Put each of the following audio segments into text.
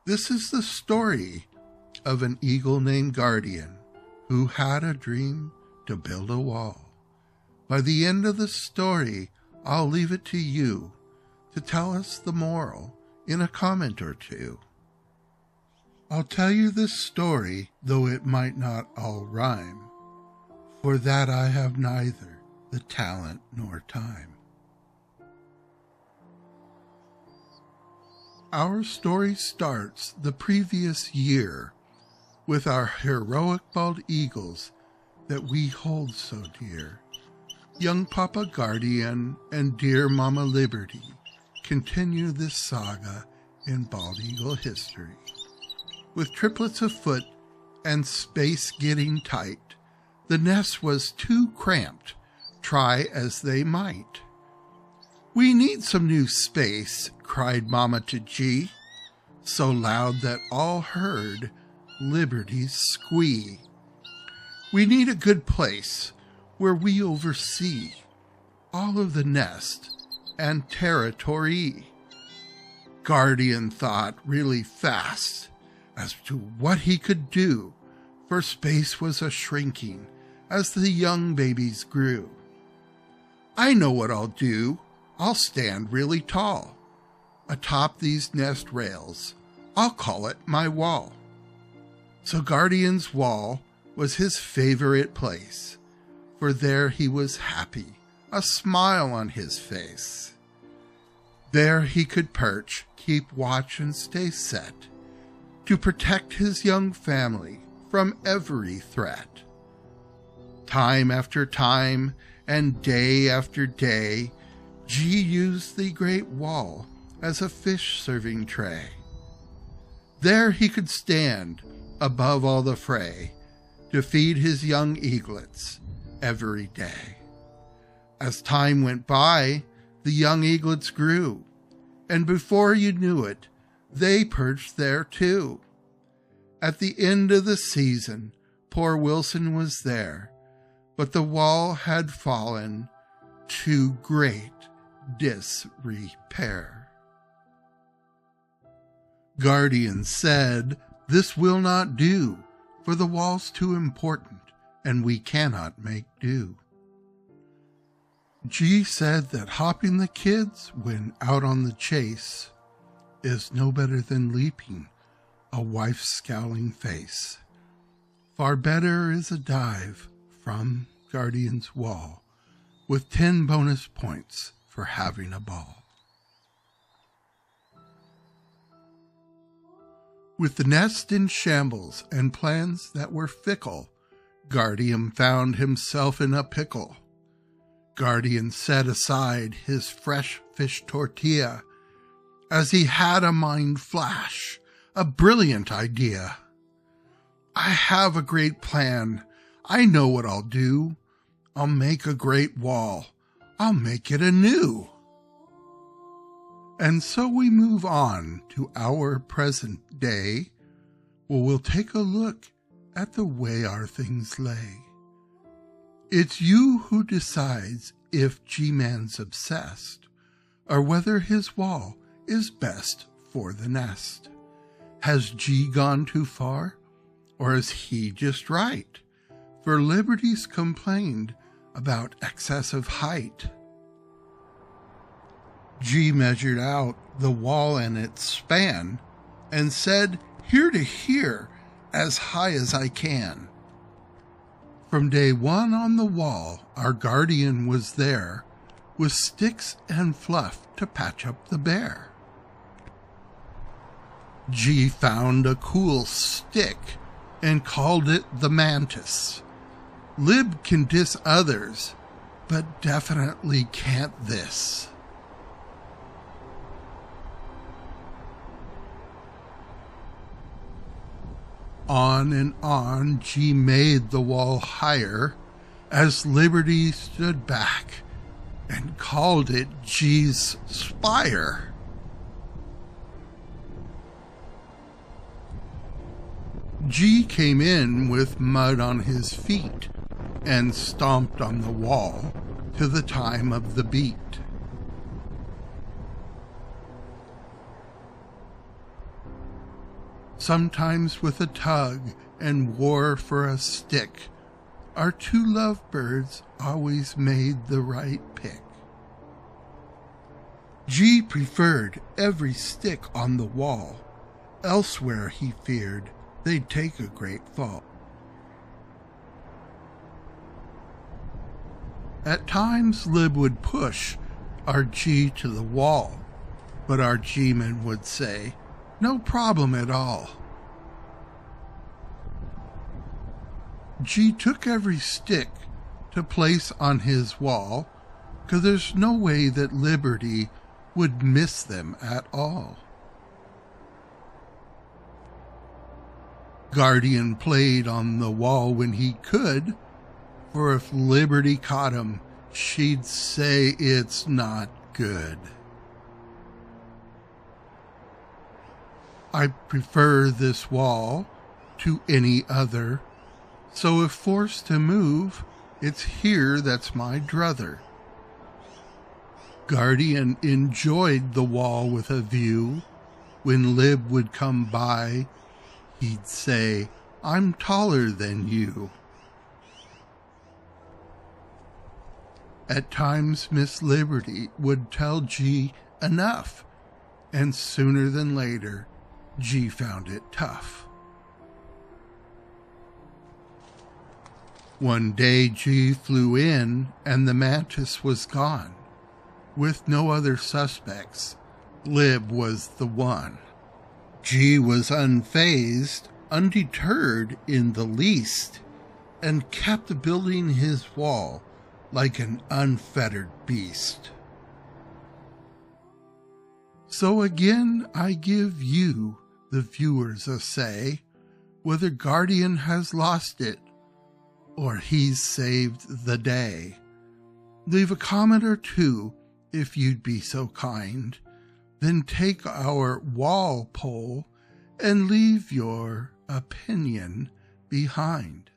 This is the story of an eagle named Guardian who had a dream to build a wall. By the end of the story, I'll leave it to you to tell us the moral in a comment or two. I'll tell you this story, though it might not all rhyme. For that I have neither the talent nor time. Our story starts the previous year with our heroic bald eagles that we hold so dear. Young Papa Guardian and dear Mama Liberty continue this saga in bald eagle history. With triplets afoot and space getting tight, the nest was too cramped, try as they might. "We need some new space," cried Mama to G, so loud that all heard Liberty's squee. "We need a good place where we oversee all of the nest and territory." Guardian thought really fast as to what he could do, for space was a-shrinking as the young babies grew. "I know what I'll do. I'll stand really tall atop these nest rails. I'll call it my wall." So Guardian's wall was his favorite place, for there he was happy, a smile on his face. There he could perch, keep watch and stay set, to protect his young family from every threat. Time after time and day after day, G used the great wall as a fish-serving tray. There he could stand above all the fray to feed his young eaglets every day. As time went by, the young eaglets grew, and before you knew it, they perched there too. At the end of the season, poor Wilson was there, but the wall had fallen to great disrepair. Guardian said, "This will not do, for the wall's too important, and we cannot make do." G said that hopping the kids when out on the chase is no better than leaping a wife's scowling face. Far better is a dive from Guardian's wall, with 10 bonus points for having a ball. With the nest in shambles and plans that were fickle, Guardian found himself in a pickle. Guardian set aside his fresh fish tortilla as he had a mind flash, a brilliant idea. "I have a great plan. I know what I'll do. I'll make a great wall. I'll make it anew." And so we move on to our present day, where we'll take a look at the way our things lay. It's you who decides if G-Man's obsessed, or whether his wall is best for the nest. Has G gone too far, or is he just right? For Liberty's complained about excessive height. G measured out the wall and its span, and said, "Here to here, as high as I can." From day one on the wall, our Guardian was there, with sticks and fluff to patch up the bare. G found a cool stick, and called it the mantis. Lib can diss others, but definitely can't this. On and on G made the wall higher, as Liberty stood back and called it G's spire. G came in with mud on his feet and stomped on the wall to the time of the beat. Sometimes with a tug and war for a stick, our two lovebirds always made the right pick. G preferred every stick on the wall, elsewhere he feared they'd take a great fall. At times Lib would push our G to the wall, but our G-man would say, "No problem at all." G took every stick to place on his wall, 'cause there's no way that Liberty would miss them at all. Guardian played on the wall when he could, for if Liberty caught him, she'd say it's not good. I prefer this wall to any other, so if forced to move, it's here that's my druther. Guardian enjoyed the wall with a view. When Lib would come by, he'd say, "I'm taller than you." At times Miss Liberty would tell G enough, and sooner than later, G found it tough. One day G flew in and the mantis was gone. With no other suspects, Lib was the one. G was unfazed, undeterred in the least, and kept building his wall like an unfettered beast. So again I give you, the viewers, a say, whether Guardian has lost it or he's saved the day. Leave a comment or two if you'd be so kind, then take our wall poll and leave your opinion behind.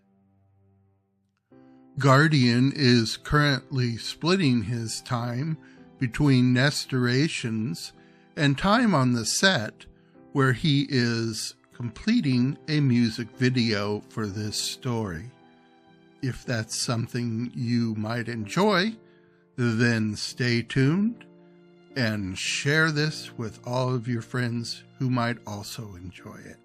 Guardian is currently splitting his time between restorations and time on the set, where he is completing a music video for this story. If that's something you might enjoy, then stay tuned and share this with all of your friends who might also enjoy it.